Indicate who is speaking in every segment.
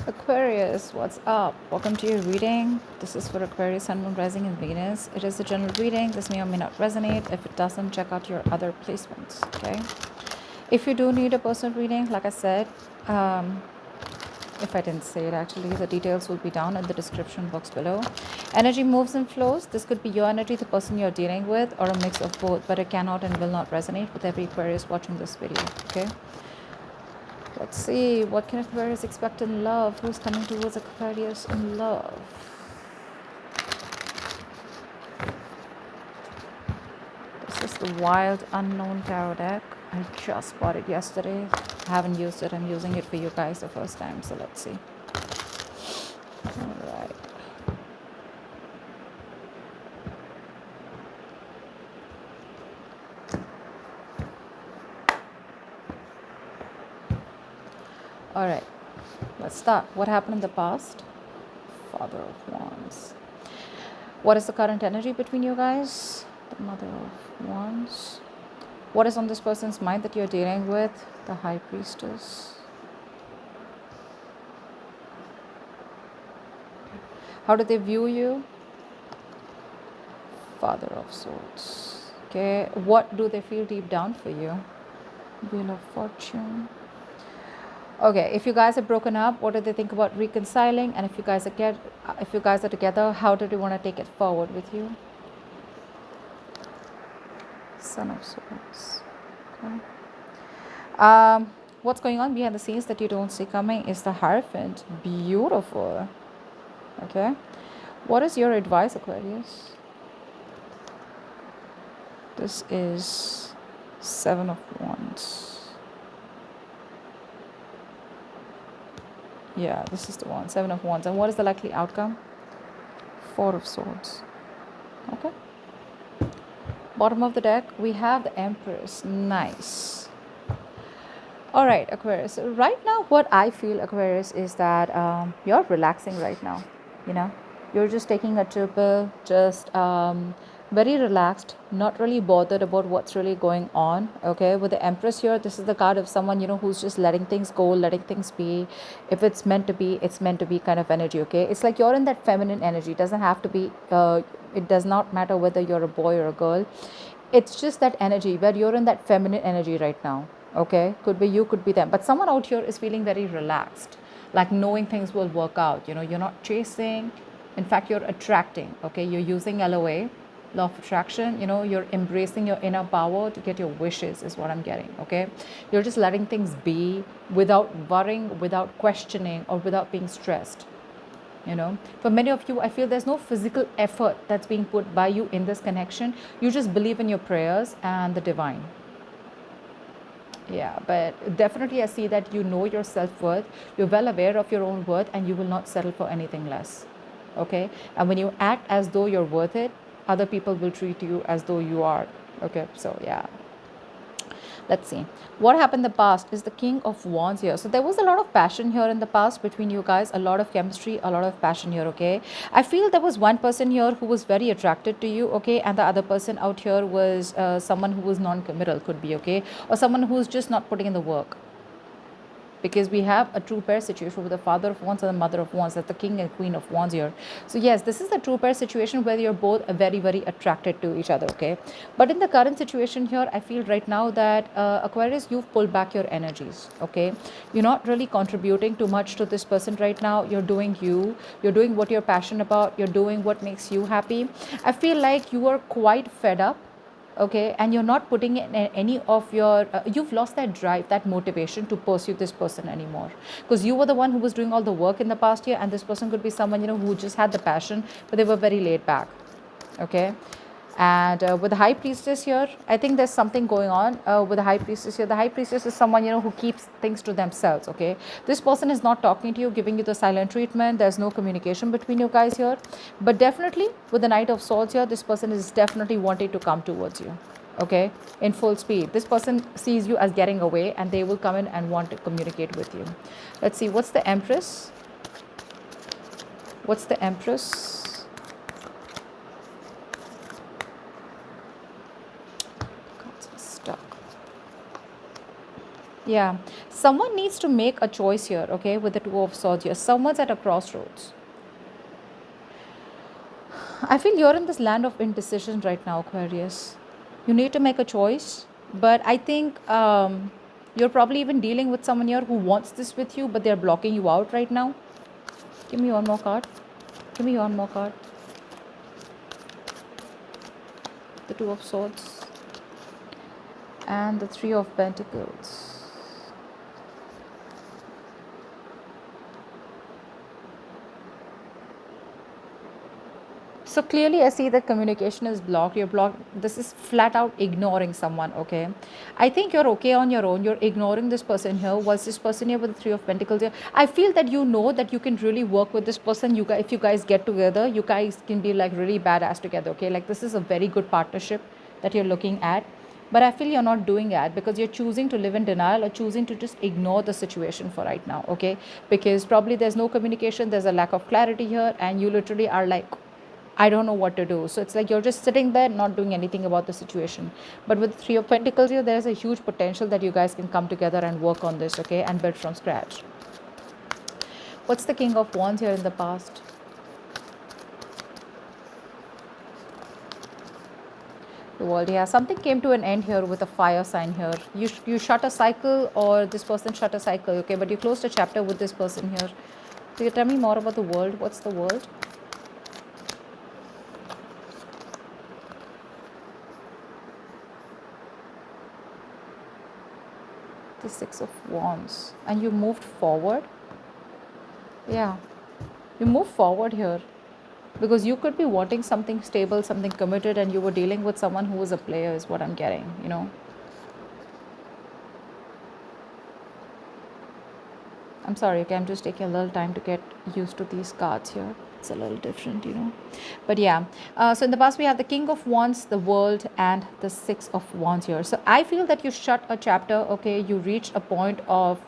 Speaker 1: Aquarius, what's up? Welcome to your reading. This is for Aquarius, Sun, Moon, Rising, and Venus. It is a general reading. This may or may not resonate. If it doesn't, check out your other placements, okay? If you do need a personal reading, like I said, if I didn't say it actually, the details will be down in the description box below. Energy moves and flows. This could be your energy, the person you're dealing with, or a mix of both, but it cannot and will not resonate with every Aquarius watching this video, okay? Let's see, what can Aquarius expect in love? Who's coming towards Aquarius in love? This is the Wild Unknown Tarot deck. I just bought it yesterday. I haven't used it. I'm using it for you guys the first time, so let's see. All right. All right, let's start. What happened in the past? Father of Wands. What is the current energy between you guys? The Mother of Wands. What is on this person's mind that you're dealing with? The High Priestess. How do they view you? Father of Swords. Okay, what do they feel deep down for you? Wheel of Fortune. Okay, if you guys are broken up, what do they think about reconciling? And if you guys are together, how do they want to take it forward with you? Son of Swords. Okay. What's going on behind the scenes that you don't see coming is the Hierophant. Beautiful. Okay. What is your advice, Aquarius? This is Seven of Wands. Yeah, this is the one. Seven of Wands. And what is the likely outcome? Four of Swords. Okay. Bottom of the deck, we have the Empress. Nice. All right, Aquarius. So right now, what I feel, Aquarius, is that you're relaxing right now. You know, you're just taking a chill pill, just very relaxed, not really bothered about what's really going on. Okay, with the Empress here, this is the card of someone, you know, who's just letting things go, letting things be. If it's meant to be, it's meant to be kind of energy. Okay, it's like you're in that feminine energy. It doesn't have to be. It does not matter whether you're a boy or a girl. It's just that energy where you're in that feminine energy right now. Okay, could be you, could be them, but someone out here is feeling very relaxed, like knowing things will work out. You know, you're not chasing, in fact you're attracting. Okay, you're using LOA, law of attraction. You know, you're embracing your inner power to get your wishes is what I'm getting. Okay, you're just letting things be without worrying, without questioning, or without being stressed. You know, for many of you, I feel there's no physical effort that's being put by you in this connection. You just believe in your prayers and the divine. Yeah, but definitely I see that you know your self-worth, you're well aware of your own worth, and you will not settle for anything less. Okay, and when you act as though you're worth it, other people will treat you as though you are. Okay, so yeah, let's see what happened in the past. Is the King of Wands here. So there was a lot of passion here in the past between you guys, a lot of chemistry, a lot of passion here. Okay, I feel there was one person here who was very attracted to you. Okay, and the other person out here was someone who was non-committal, could be. Okay, or someone who's just not putting in the work, because we have a true pair situation with the Father of Wands and the Mother of Wands. That's the King and Queen of Wands here. So yes, this is the true pair situation where you're both very, very attracted to each other. Okay, but in the current situation here, I feel right now that Aquarius, you've pulled back your energies. Okay, you're not really contributing too much to this person right now. You're doing you. You're doing what you're passionate about. You're doing what makes you happy. I feel like you are quite fed up. Okay, and you're not putting in any of your you've lost that drive, that motivation to pursue this person anymore, because you were the one who was doing all the work in the past year, and this person could be someone, you know, who just had the passion, but they were very laid back. Okay, and with the High Priestess here, I think there's something going on with the High Priestess here. The High Priestess is someone, you know, who keeps things to themselves. Okay, this person is not talking to you, giving you the silent treatment. There's no communication between you guys here, but definitely with the Knight of Swords here, this person is definitely wanting to come towards you. Okay, in full speed. This person sees you as getting away, and they will come in and want to communicate with you. Let's see, what's the Empress? What's the Empress? Stuck. Yeah, Someone needs to make a choice here, okay, with the Two of Swords here. Someone's at a crossroads. I feel you're in this land of indecision right now, Aquarius. You need to make a choice, but I think you're probably even dealing with someone here who wants this with you, but they're blocking you out right now. Give me one more card. Give me one more card. The Two of Swords and the Three of Pentacles. So clearly I see that communication is blocked. You're blocked. This is flat out ignoring someone, okay? I think you're okay on your own. You're ignoring this person here. Was this person here with the Three of Pentacles here? I feel that you know that you can really work with this person. You guys, if you guys get together, you guys can be like really badass together, okay? Like this is a very good partnership that you're looking at. But I feel you're not doing that because you're choosing to live in denial or choosing to just ignore the situation for right now, okay? Because probably there's no communication, there's a lack of clarity here, and you literally are like, I don't know what to do. So it's like you're just sitting there, not doing anything about the situation. But with Three of Pentacles here, there's a huge potential that you guys can come together and work on this, okay, and build from scratch. What's the King of Wands here in the past? The World, yeah, something came to an end here with a fire sign here. You shut a cycle, or this person shut a cycle, okay, but you closed a chapter with this person here. So you tell me more about the World. What's the World? The Six of Wands, and you moved forward. Yeah, you move forward here because you could be wanting something stable, something committed, and you were dealing with someone who was a player, is what I'm getting, you know. I'm sorry, okay, I'm just taking a little time to get used to these cards here. It's a little different, you know. But yeah, so in the past we have the King of Wands, the World, and the Six of Wands here. So I feel that you shut a chapter, okay, you reached a point of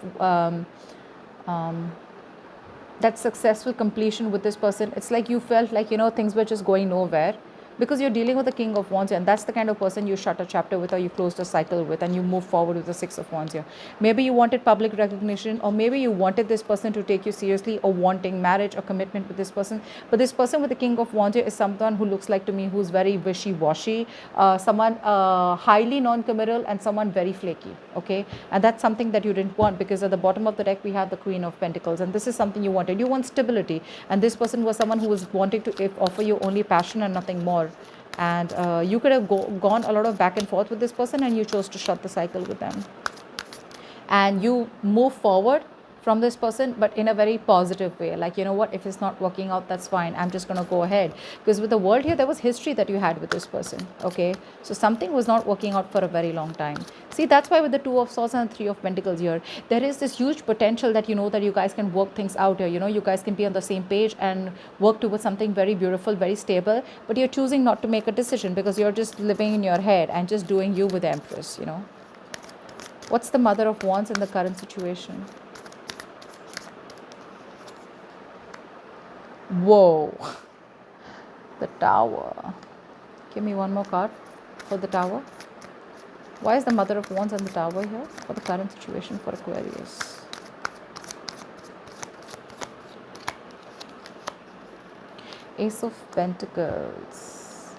Speaker 1: that successful completion with this person. It's like you felt like, you know, things were just going nowhere because you're dealing with the King of Wands here, and that's the kind of person you shut a chapter with, or you closed a cycle with, and you move forward with the Six of Wands here. Maybe you wanted public recognition, or maybe you wanted this person to take you seriously, or wanting marriage or commitment with this person. But this person with the King of Wands here is someone who looks like to me who's very wishy-washy, someone highly non-committal, and someone very flaky, okay? And that's something that you didn't want, because at the bottom of the deck we have the Queen of Pentacles, and this is something you wanted. You want stability, and this person was someone who was wanting to offer you only passion and nothing more. And you could have gone a lot of back and forth with this person, and you chose to shut the cycle with them, and you move forward from this person, but in a very positive way. Like, you know what, if it's not working out, that's fine, I'm just going to go ahead. Because with the World here, there was history that you had with this person, okay? So something was not working out for a very long time. See, that's why with the Two of Swords and Three of Pentacles here, there is this huge potential that, you know, that you guys can work things out here. You know, you guys can be on the same page and work towards something very beautiful, very stable, but you're choosing not to make a decision because you're just living in your head and just doing you with the Empress, you know. What's the Mother of Wands in the current situation? Whoa, the Tower. Give me one more card for the Tower. Why is the Mother of Wands and the Tower here for the current situation for Aquarius? Ace of Pentacles.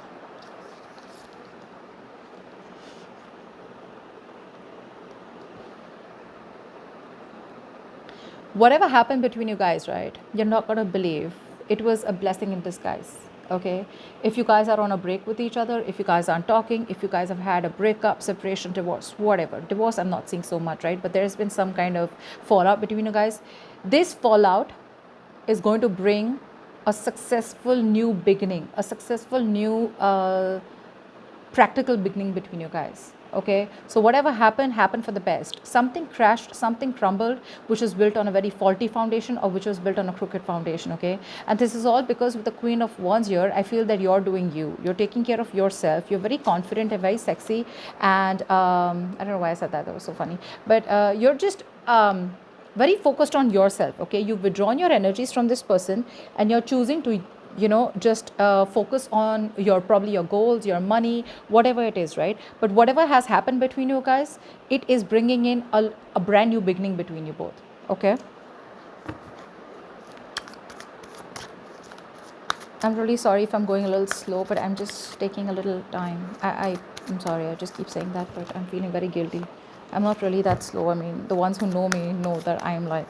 Speaker 1: Whatever happened between you guys, right? You're not going to believe. It was a blessing in disguise, okay? If you guys are on a break with each other, if you guys aren't talking, if you guys have had a breakup, separation, divorce, whatever. Divorce, I'm not seeing so much, right? But there's been some kind of fallout between you guys. This fallout is going to bring a successful new beginning, a successful new practical beginning between you guys, okay? So whatever happened for the best. Something crashed, something crumbled, which was built on a very faulty foundation, or which was built on a crooked foundation, okay? And this is all because with the Queen of Wands here, I feel that you're doing you're taking care of yourself, you're very confident and very sexy, and I don't know why I said that, that was so funny, but you're just very focused on yourself, okay? You've withdrawn your energies from this person, and you're choosing to just focus on probably your goals, your money, whatever it is, right? But whatever has happened between you guys, it is bringing in a brand new beginning between you both. Okay. I'm really sorry if I'm going a little slow, but I'm just taking a little time. I'm sorry, I just keep saying that, but I'm feeling very guilty. I'm not really that slow. I mean, the ones who know me know that I'm like,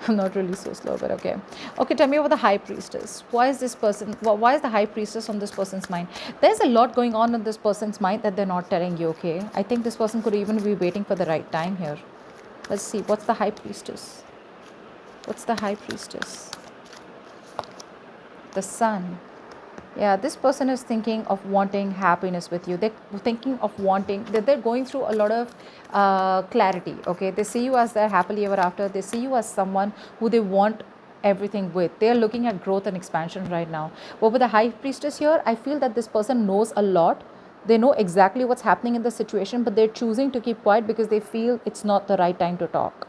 Speaker 1: I'm not really so slow, but okay. Okay, tell me about the high priestess. Why is this person, why is the high priestess on this person's mind? There's a lot going on in this person's mind that they're not telling you, okay? I think this person could even be waiting for the right time here. Let's see, what's the high priestess? What's the high priestess? The sun. Yeah, this person is thinking of wanting happiness with you. They're thinking of wanting, they're going through a lot of clarity, okay? They see you as their happily ever after. They see you as someone who they want everything with. They're looking at growth and expansion right now. But with the high priestess here, I feel that this person knows a lot. They know exactly what's happening in the situation, but they're choosing to keep quiet because they feel it's not the right time to talk.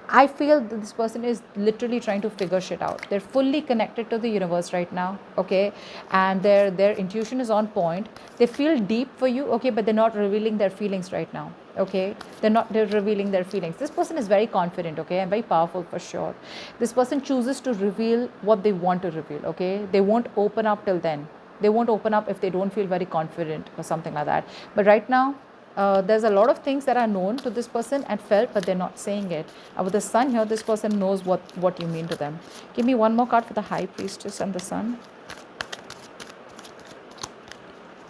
Speaker 1: I feel that this person is literally trying to figure shit out. They're fully connected to the universe right now, okay? And their intuition is on point. They feel deep for you, okay, but they're not revealing their feelings right now, okay? They're revealing their feelings. This person is very confident, okay, and very powerful for sure. This person chooses to reveal what they want to reveal, okay? They won't open up till then. They won't open up if they don't feel very confident or something like that. But right now, there's a lot of things that are known to this person and felt, but they're not saying it. With the sun here, this person knows what you mean to them. Give me one more card for the high priestess and the sun.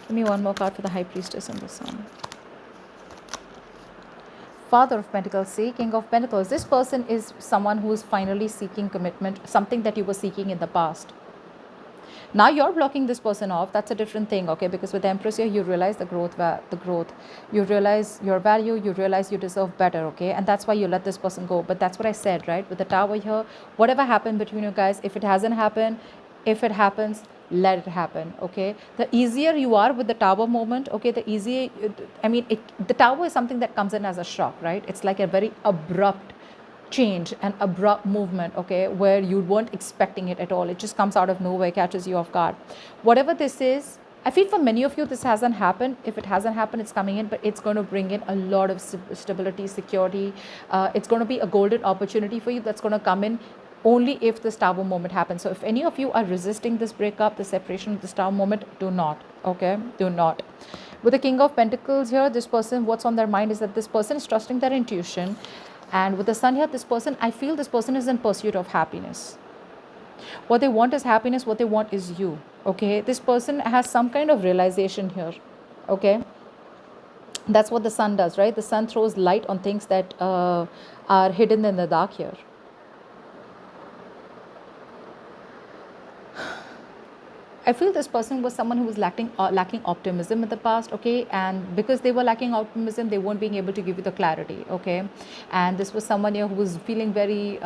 Speaker 1: Give me one more card for the high priestess and the sun. Father of Pentacles, see, King of Pentacles. This person is someone who is finally seeking commitment, something that you were seeking in the past. Now you're blocking this person off. That's a different thing, okay? Because with the Empress here, you realize the growth. You realize your value. You realize you deserve better, okay? And that's why you let this person go. But that's what I said, right? With the Tower here, whatever happened between you guys, if it hasn't happened, if it happens, let it happen, okay? The easier you are with the Tower moment, okay, the easier, the Tower is something that comes in as a shock, right? It's like a very abrupt change and abrupt movement, okay, where you weren't expecting it at all. It just comes out of nowhere, catches you off guard. Whatever this is, I feel for many of you this hasn't happened. If it hasn't happened, it's coming in, but it's going to bring in a lot of stability, security. It's going to be a golden opportunity for you that's going to come in only if this Tower moment happens. So if any of you are resisting this breakup, the separation, this Tower moment, do not, okay, do not. With the King of Pentacles here, this person, what's on their mind is that this person is trusting their intuition. And with the sun here, this person, I feel this person is in pursuit of happiness. What they want is happiness. What they want is you, okay? This person has some kind of realization here, okay? That's what the sun does, right? The sun throws light on things that are hidden in the dark here. I feel this person was someone who was lacking optimism in the past, okay? And because they were lacking optimism, they weren't being able to give you the clarity, okay? And this was someone here who was feeling very,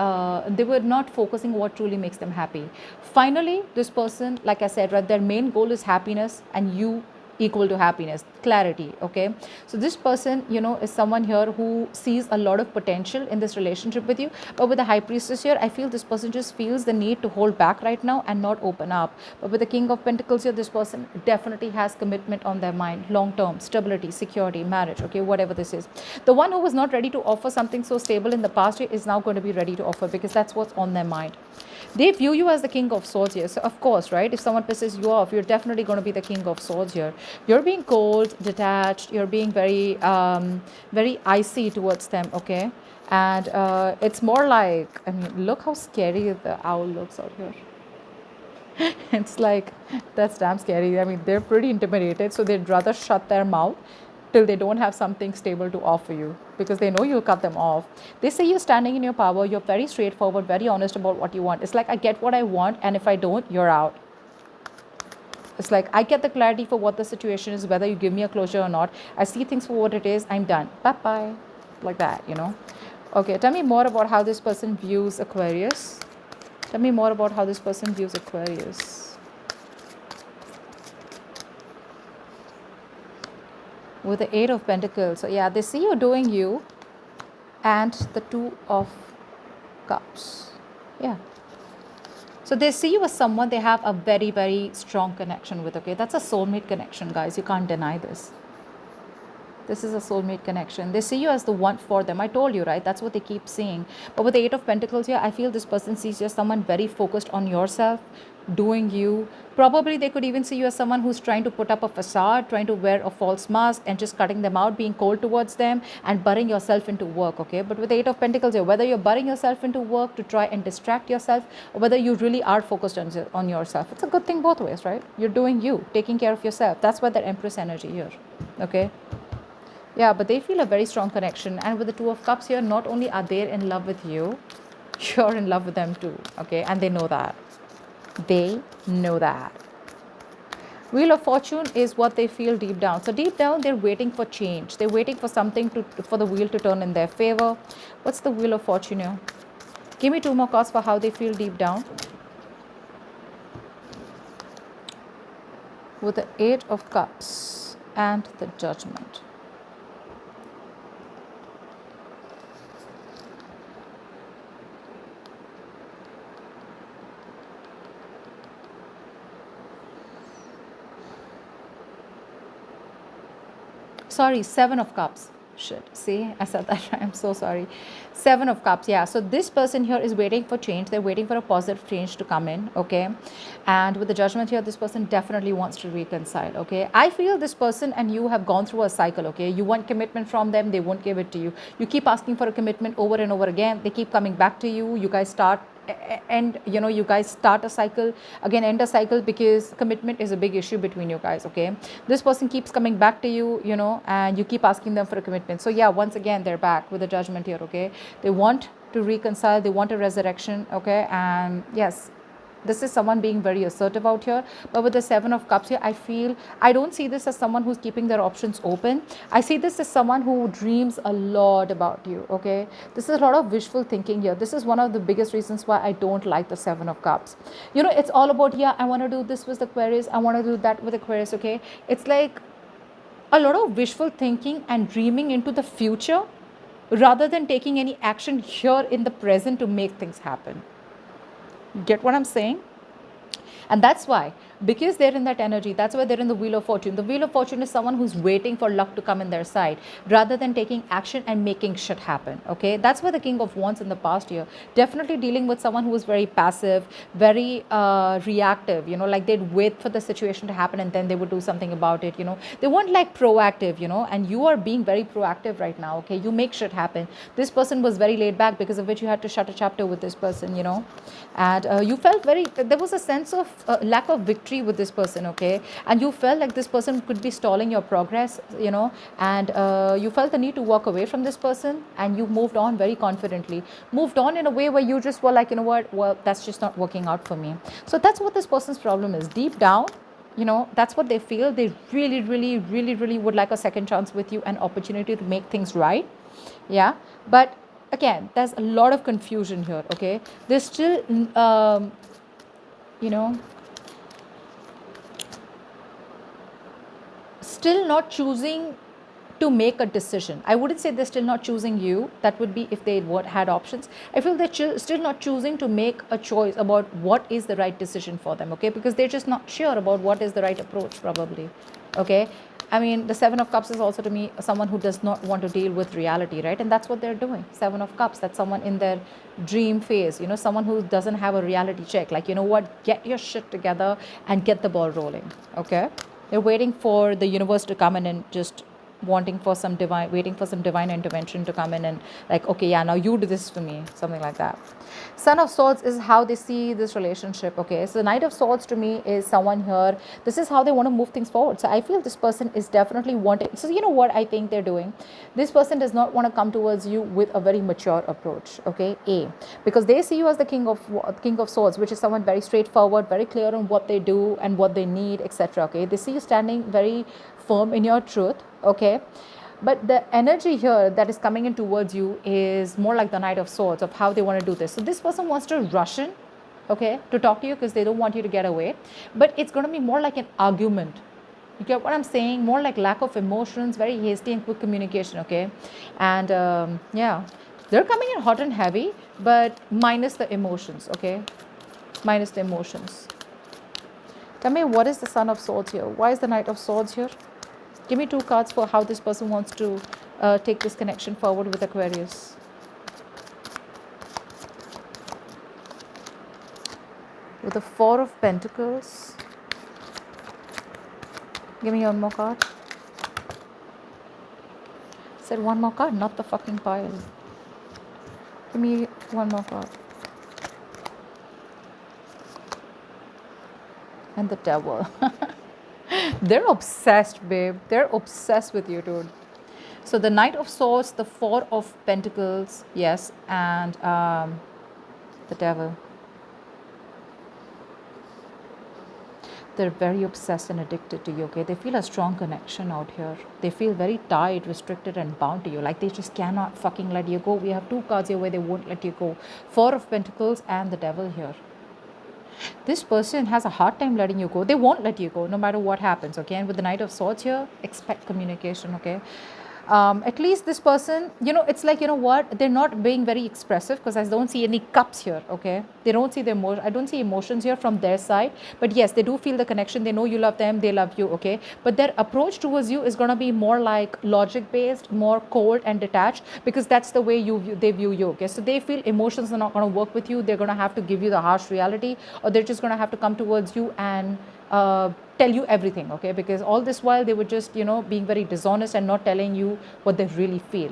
Speaker 1: they were not focusing what truly makes them happy. Finally, this person, like I said, right, their main goal is happiness, and you equal to happiness, clarity, okay? So this person, is someone here who sees a lot of potential in this relationship with you. But with the high priestess here, I feel this person just feels the need to hold back right now and not open up. But with the King of Pentacles here, this person definitely has commitment on their mind, long-term stability, security, marriage, okay, whatever this is. The one who was not ready to offer something so stable in the past is now going to be ready to offer, because that's what's on their mind. They view you as the King of Swords here. So of course, right, if someone pisses you off, you're definitely going to be the King of Swords here. You're being cold, detached. You're being very, very icy towards them, okay? And it's more like, I mean, look how scary the owl looks out here. It's like, that's damn scary. I mean, they're pretty intimidated, so they'd rather shut their mouth till they don't have something stable to offer you, because they know you'll cut them off. They say you're standing in your power. You're very straightforward, very honest about what you want. It's like, I get what I want, and if I don't, you're out. It's like, I get the clarity for what the situation is, whether you give me a closure or not. I see things for what it is. I'm done. Bye-bye. Like that, Okay, tell me more about how this person views Aquarius. Tell me more about how this person views Aquarius. With the Eight of Pentacles. So yeah, they see you doing you, and the Two of Cups. Yeah. So they see you as someone they have a very, very strong connection with, okay? That's a soulmate connection, guys. You can't deny this. This is a soulmate connection. They see you as the one for them. I told you, right? That's what they keep seeing. But with the Eight of Pentacles here, I feel this person sees you as someone very focused on yourself, doing you. Probably they could even see you as someone who's trying to put up a facade, trying to wear a false mask and just cutting them out, being cold towards them and burying yourself into work, okay? But with the Eight of Pentacles here, whether you're burying yourself into work to try and distract yourself, or whether you really are focused on yourself, it's a good thing both ways, right? You're doing you, taking care of yourself. That's why the Empress energy here, okay? Yeah, but they feel a very strong connection. And with the Two of Cups here, not only are they in love with you, you're in love with them too, okay? And they know that. They know that. Wheel of Fortune is what they feel deep down. So deep down, they're waiting for change. They're waiting for something for the wheel to turn in their favor. What's the Wheel of Fortune here? Give me two more cards for how they feel deep down. With the Eight of Cups and the Judgment. Sorry, Seven of Cups. Shit, see, I said that right. I'm so sorry. Seven of Cups, yeah. So this person here is waiting for change. They're waiting for a positive change to come in, okay? And with the Judgment here, this person definitely wants to reconcile, okay? I feel this person and you have gone through a cycle, okay? You want commitment from them, they won't give it to you. You keep asking for a commitment over and over again. They keep coming back to you. You guys start and you guys start a cycle again, end a cycle, because commitment is a big issue between you guys, okay? This person keeps coming back to you, and you keep asking them for a commitment. So yeah, once again they're back with the Judgment here, okay? They want to reconcile, they want a resurrection, okay? And yes, this is someone being very assertive out here. But with the Seven of Cups here, I don't see this as someone who's keeping their options open. I see this as someone who dreams a lot about you, okay? This is a lot of wishful thinking here. This is one of the biggest reasons why I don't like the Seven of Cups. It's all about, yeah, I want to do this with Aquarius, I want to do that with Aquarius, okay? It's like a lot of wishful thinking and dreaming into the future rather than taking any action here in the present to make things happen. Get what I'm saying? And that's why, because they're in that energy, that's why they're in the Wheel of Fortune. The Wheel of Fortune is someone who's waiting for luck to come in their side rather than taking action and making shit happen, okay? That's why the King of Wands in the past year, definitely dealing with someone who was very passive, very reactive, like they'd wait for the situation to happen and then they would do something about it, They weren't like proactive, and you are being very proactive right now, okay? You make shit happen. This person was very laid back, because of which you had to shut a chapter with this person, and you felt there was a sense of lack of victory with this person, okay? And you felt like this person could be stalling your progress, and you felt the need to walk away from this person, and you moved on very confidently, moved on in a way where you just were like, what, well, that's just not working out for me. So that's what this person's problem is. Deep down, that's what they feel. They really, really, really, really would like a second chance with you, an opportunity to make things right. Yeah, but again, there's a lot of confusion here, okay? There's still still not choosing to make a decision. I wouldn't say they're still not choosing you. That would be if they had options. I feel they're still not choosing to make a choice about what is the right decision for them, okay? Because they're just not sure about what is the right approach, probably, okay? I mean, the Seven of Cups is also, to me, someone who does not want to deal with reality, right? And that's what they're doing. Seven of Cups, that's someone in their dream phase, someone who doesn't have a reality check. Like, what? Get your shit together and get the ball rolling, okay? They're waiting for the universe to come in and just waiting for some divine intervention to come in and like, okay, yeah, now you do this for me, something like that. Son of Swords is how they see this relationship, okay? So Knight of Swords to me is someone here, this is how they want to move things forward. So I feel this person is definitely wanting, so you know what I think they're doing? This person does not want to come towards you with a very mature approach, okay? Because they see you as the King of Swords, which is someone very straightforward, very clear on what they do and what they need, etc., okay? They see you standing very firm in your truth, okay? But the energy here that is coming in towards you is more like the Knight of Swords, of how they want to do this. So this person wants to rush in, okay, to talk to you because they don't want you to get away. But it's going to be more like an argument. You get what I'm saying? More like lack of emotions, very hasty and quick communication, okay? And yeah, they're coming in hot and heavy, but minus the emotions, okay? minus the emotions. Tell me, what is the Sun of Swords here? Why is the Knight of Swords here? Give me 2 cards for how this person wants to take this connection forward with Aquarius. With the 4 of Pentacles. Give me one more card. Said one more card, not the fucking pile. Give me one more card. And the Devil. They're obsessed, babe. They're obsessed with you, dude. So the Knight of Swords, the 4 of Pentacles, yes, and the Devil. They're very obsessed and addicted to you, okay? They feel a strong connection out here. They feel very tied, restricted, and bound to you. Like they just cannot fucking let you go. We have 2 cards here where they won't let you go. 4 of Pentacles and the Devil here. This person has a hard time letting you go. They won't let you go no matter what happens, okay? And with the Knight of Swords here, expect communication, okay? At least this person, it's like, what, they're not being very expressive because I don't see any cups here, okay? They don't see the emotion. I don't see emotions here from their side, but yes, they do feel the connection. They know you love them, they love you, okay? But their approach towards you is going to be more like logic based, more cold and detached, because that's the way they view you, okay? So they feel emotions are not going to work with you. They're going to have to give you the harsh reality, or they're just going to have to come towards you and tell you everything, okay? Because all this while they were just, being very dishonest and not telling you what they really feel.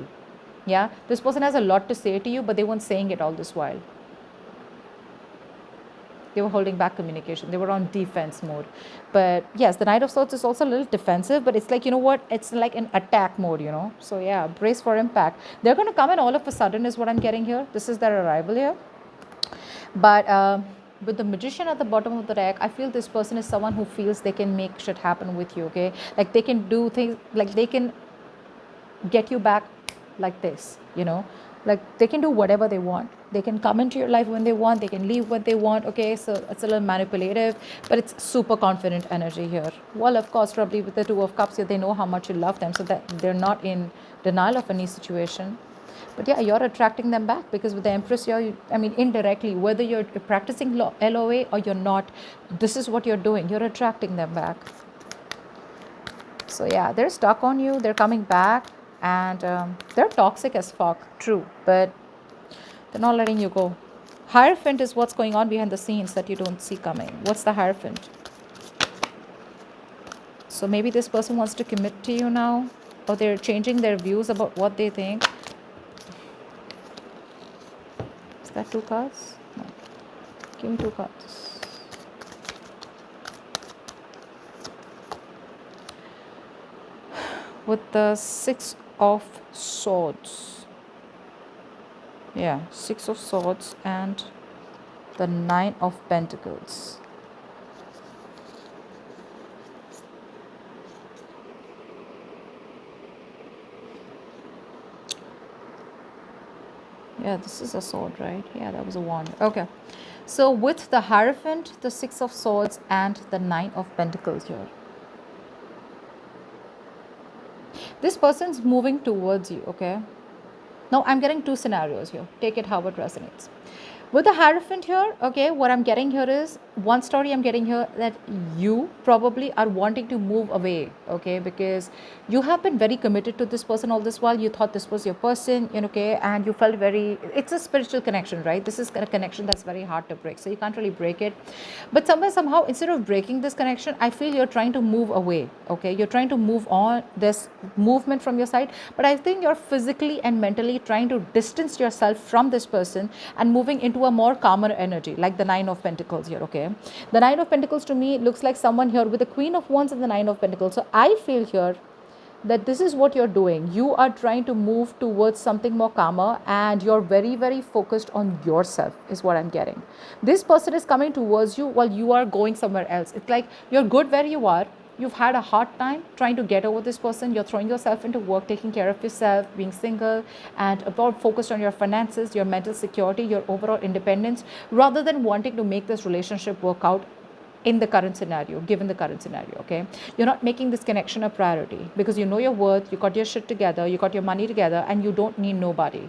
Speaker 1: Yeah, this person has a lot to say to you, but they weren't saying it all this while. They were holding back communication. They were on defense mode. But yes, the Knight of Swords is also a little defensive, but it's like, it's like an attack mode, So yeah, brace for impact. They're going to come in all of a sudden is what I'm getting here. This is their arrival here. But with the Magician at the bottom of the deck, I feel this person is someone who feels they can make shit happen with you, okay? Like they can do things, like they can get you back like this, like they can do whatever they want. They can come into your life when they want, they can leave when they want, okay? So it's a little manipulative, but it's super confident energy here. Well, of course, probably with the 2 of Cups here, they know how much you love them, so that they're not in denial of any situation. But yeah, you're attracting them back, because with the Empress here, indirectly, whether you're practicing LOA or you're not, this is what you're doing. You're attracting them back. So yeah, they're stuck on you. They're coming back, and they're toxic as fuck. True, but they're not letting you go. Hierophant is what's going on behind the scenes that you don't see coming. What's the Hierophant? So maybe this person wants to commit to you now, or they're changing their views about what they think. Is that 2 cards? No. Give me 2 cards. With the 6 of Swords. Yeah, 6 of Swords and the 9 of Pentacles. Yeah, this is a sword, right? Yeah, that was a wand. Okay. So with the Hierophant, the 6 of Swords, and the 9 of Pentacles here. This person's moving towards you, okay? Now, I'm getting 2 scenarios here. Take it how it resonates. With the Hierophant here, okay, what I'm getting here is, one story I'm getting here, that you probably are wanting to move away, okay, because you have been very committed to this person all this while. You thought this was your person, okay, and you felt it's a spiritual connection, right? This is a connection that's very hard to break, so you can't really break it. But somehow, instead of breaking this connection, I feel you're trying to move away, okay? You're trying to move on, this movement from your side, but I think you're physically and mentally trying to distance yourself from this person and moving into a more calmer energy, like the 9 of Pentacles here, okay? The 9 of Pentacles to me looks like someone here with the Queen of Wands and the 9 of Pentacles. So I feel here that this is what you're doing. You are trying to move towards something more calmer, and you're very, very focused on yourself is what I'm getting. This person is coming towards you while you are going somewhere else. It's like you're good where you are. You've had a hard time trying to get over this person. You're throwing yourself into work, taking care of yourself, being single, and about focused on your finances, your mental security, your overall independence, rather than wanting to make this relationship work out in the current scenario, given the current scenario, okay? You're not making this connection a priority because you know your worth, you got your shit together, you got your money together, and you don't need nobody.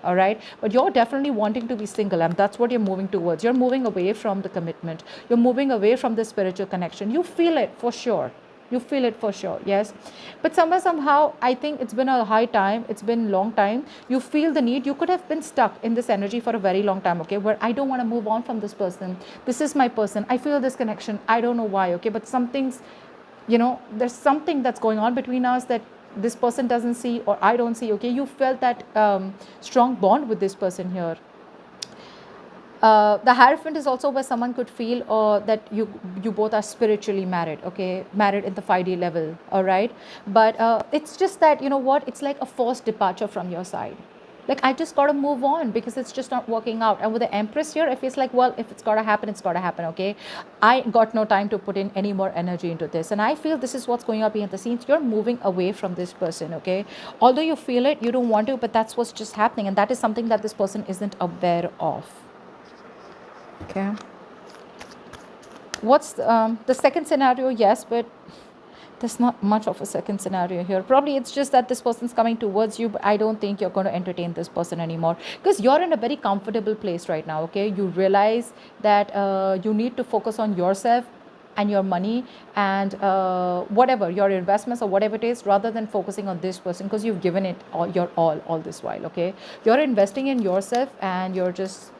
Speaker 1: all right? But you're definitely wanting to be single, and that's what you're moving towards. You're moving away from the commitment, you're moving away from the spiritual connection. You feel it for sure, you feel it for sure, yes. But somewhere, somehow, I think it's been a high time, it's been long time. You feel the need, you could have been stuck in this energy for a very long time, okay, where I don't want to move on from this person, this is my person, I feel this connection, I don't know why, okay, but something's, there's something that's going on between us that this person doesn't see or I don't see, okay. You felt that strong bond with this person here. The Hierophant is also where someone could feel that you both are spiritually married, okay, married in the 5D level, all right. But it's just that, you know what, it's like a forced departure from your side. Like, I just got to move on because it's just not working out. And with the Empress here, it feels like, well, if it's got to happen, it's got to happen, okay. I got no time to put in any more energy into this, and I feel this is what's going on behind the scenes. You're moving away from this person, okay. Although you feel it, you don't want to, but that's what's just happening, and that is something that this person isn't aware of. Okay. What's the second scenario? Yes, but there's not much of a second scenario here. Probably it's just that this person's coming towards you, but I don't think you're going to entertain this person anymore because you're in a very comfortable place right now, okay. You realize that you need to focus on yourself and your money and whatever your investments or whatever it is, rather than focusing on this person, because you've given it your all this while, okay. You're investing in yourself and you're just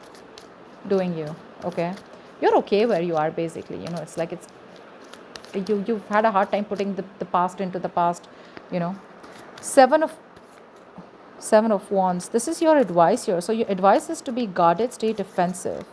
Speaker 1: doing you, okay. You're okay where you are, basically, it's like you've had a hard time putting the past into the past, you know. seven of Wands, this is your advice here. So your advice is to be guarded, stay defensive.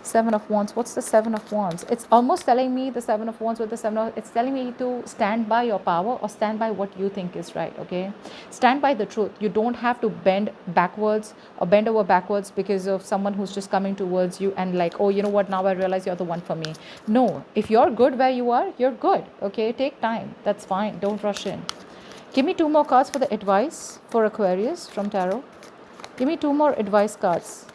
Speaker 1: Seven of Wands, what's the Seven of Wands? It's almost telling me, the Seven of Wands with the it's telling me to stand by your power or stand by what you think is right, okay. Stand by the truth. You don't have to bend backwards or bend over backwards because of someone who's just coming towards you and like, oh, you know what, now I realize you're the one for me. No, if you're good where you are, you're good, okay. Take time, that's fine, don't rush in. Give me 2 more cards for the advice for Aquarius from Tarot. Give me 2 more advice cards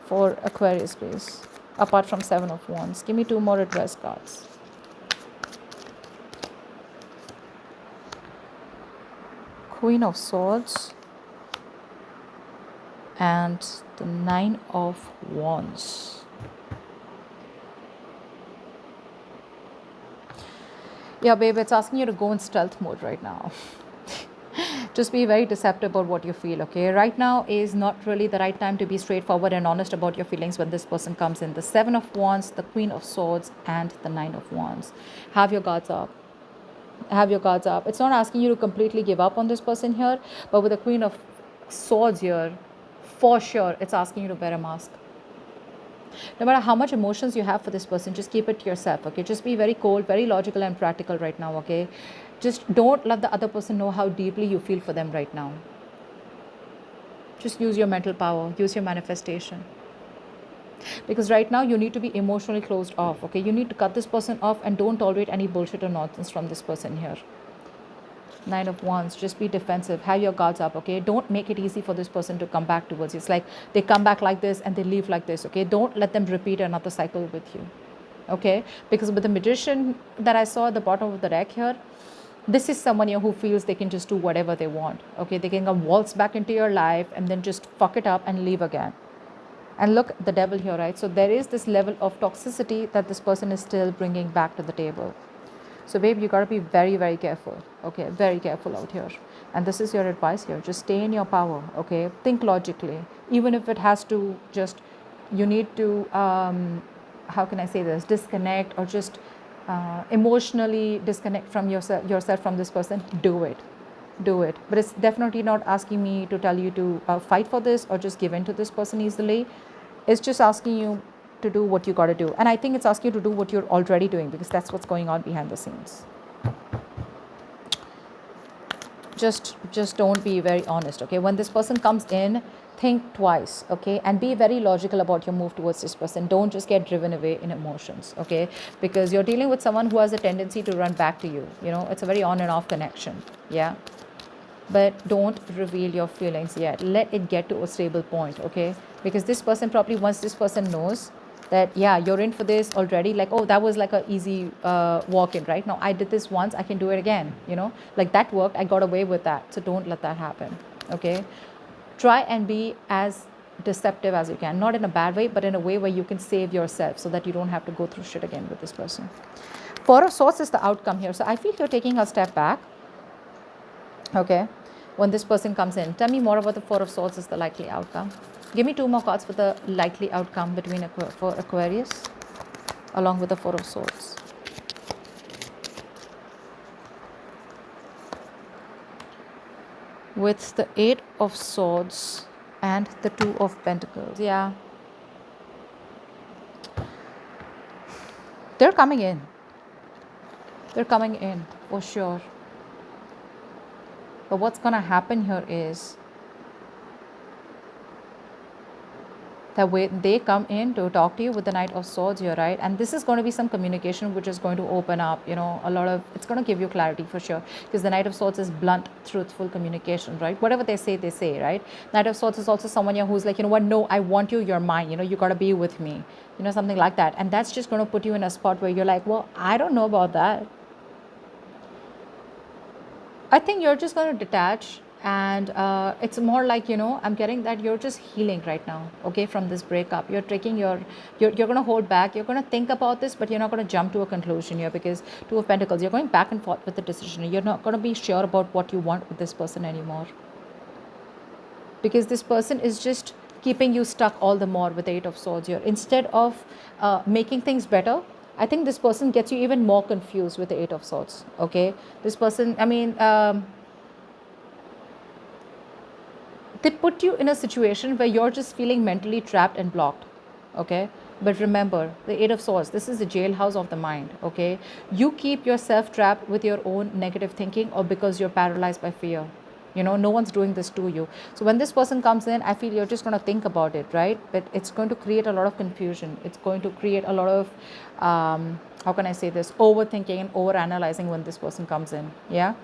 Speaker 1: for Aquarius, please. Apart from Seven of Wands, give me 2 more advice cards. Queen of Swords and the Nine of Wands. Yeah, babe, it's asking you to go in stealth mode right now. Just be very deceptive about what you feel, okay. Right now is not really the right time to be straightforward and honest about your feelings when this person comes in. The Seven of Wands, the Queen of Swords and the Nine of Wands. Have your guards up, have your guards up. It's not asking you to completely give up on this person here, but with the Queen of Swords here, for sure it's asking you to wear a mask. No matter how much emotions you have for this person, just keep it to yourself, okay. Just be very cold, very logical and practical right now, okay. Just don't let the other person know how deeply you feel for them right now. Just use your mental power, use your manifestation, because right now you need to be emotionally closed off, okay. You need to cut this person off and don't tolerate any bullshit or nonsense from this person here. Nine of Wands, just be defensive, have your guards up, okay. Don't make it easy for this person to come back towards you. It's like they come back like this and they leave like this, okay. Don't let them repeat another cycle with you, okay. Because with the Magician that I saw at the bottom of the deck here, this is someone here who feels they can just do whatever they want, okay. They can come waltz back into your life and then just fuck it up and leave again. And look, the Devil here, right? So there is this level of toxicity that this person is still bringing back to the table. So babe, you got to be very, very careful, okay. Very careful out here. And this is your advice here. Just stay in your power, okay. Think logically, even if it has to just, you need to how can I say this, disconnect or just emotionally disconnect from yourself from this person. Do it, but it's definitely not asking me to tell you to fight for this or just give in to this person easily. It's just asking you to do what you got to do, and I think it's asking you to do what you're already doing, because that's what's going on behind the scenes. Just don't be very honest, okay. When this person comes in, think twice, okay, and be very logical about your move towards this person. Don't just get driven away in emotions, okay, because you're dealing with someone who has a tendency to run back to you. It's a very on and off connection, yeah. But don't reveal your feelings yet. Let it get to a stable point, okay, because this person probably, once this person knows that, yeah, you're in for this already, like, oh, that was like a easy walk in, right? Now I did this once, I can do it again, like that worked, I got away with that. So don't let that happen, okay. try and be as deceptive as you can, not in a bad way, but in a way where you can save yourself so that you don't have to go through shit again with this person. Four of Swords is the outcome here. So I feel you're taking a step back. Okay. When this person comes in, tell me more about the Four of Swords is the likely outcome. Give me 2 more cards for the likely outcome between for Aquarius along with the Four of Swords. With the 8 of Swords and the 2 of Pentacles. Yeah. They're coming in. They're coming in for sure. But what's going to happen here is that when they come in to talk to you with the Knight of Swords, you're right. And this is going to be some communication which is going to open up, you know, a lot of, it's going to give you clarity for sure. Because the Knight of Swords is blunt, truthful communication, right? Whatever they say, right? Knight of Swords is also someone here who's like, you know what, no, I want you, you're mine, you know, you got to be with me, you know, something like that. And that's just going to put you in a spot where you're like, well, I don't know about that. I think you're just going to detach, and it's more like, you know, I'm getting that you're just healing right now, okay, from this breakup. You're taking you're going to hold back, you're going to think about this, but you're not going to jump to a conclusion here, because Two of Pentacles, you're going back and forth with the decision. You're not going to be sure about what you want with this person anymore, because this person is just keeping you stuck all the more with the Eight of Swords here. Instead of making things better, I think this person gets you even more confused with the Eight of Swords, okay? This person, I mean, they put you in a situation where you're just feeling mentally trapped and blocked, okay? But remember, the Eight of Swords, this is the jailhouse of the mind, okay? You keep yourself trapped with your own negative thinking, or because you're paralyzed by fear. You know, no one's doing this to you. So when this person comes in, I feel you're just going to think about it, right? But it's going to create a lot of confusion. It's going to create a lot of, how can I say this, overthinking and overanalyzing when this person comes in, yeah?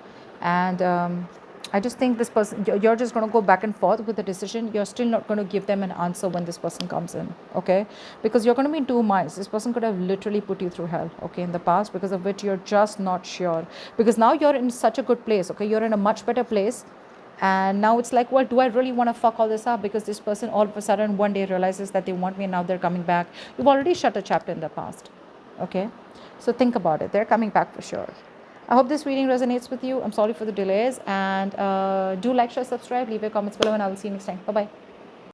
Speaker 1: And I just think this person, you're just going to go back and forth with the decision. You're still not going to give them an answer when this person comes in, okay? Because you're going to be in 2 minds. This person could have literally put you through hell, okay, in the past, because of which you're just not sure. Because now you're in such a good place, okay? You're in a much better place. And now it's like, well, do I really want to fuck all this up? Because this person all of a sudden one day realizes that they want me, and now they're coming back. You've already shut a chapter in the past, okay? So think about it. They're coming back for sure. I hope this reading resonates with you. I'm sorry for the delays. And do like, share, subscribe, leave your comments below, and I will see you next time. Bye-bye.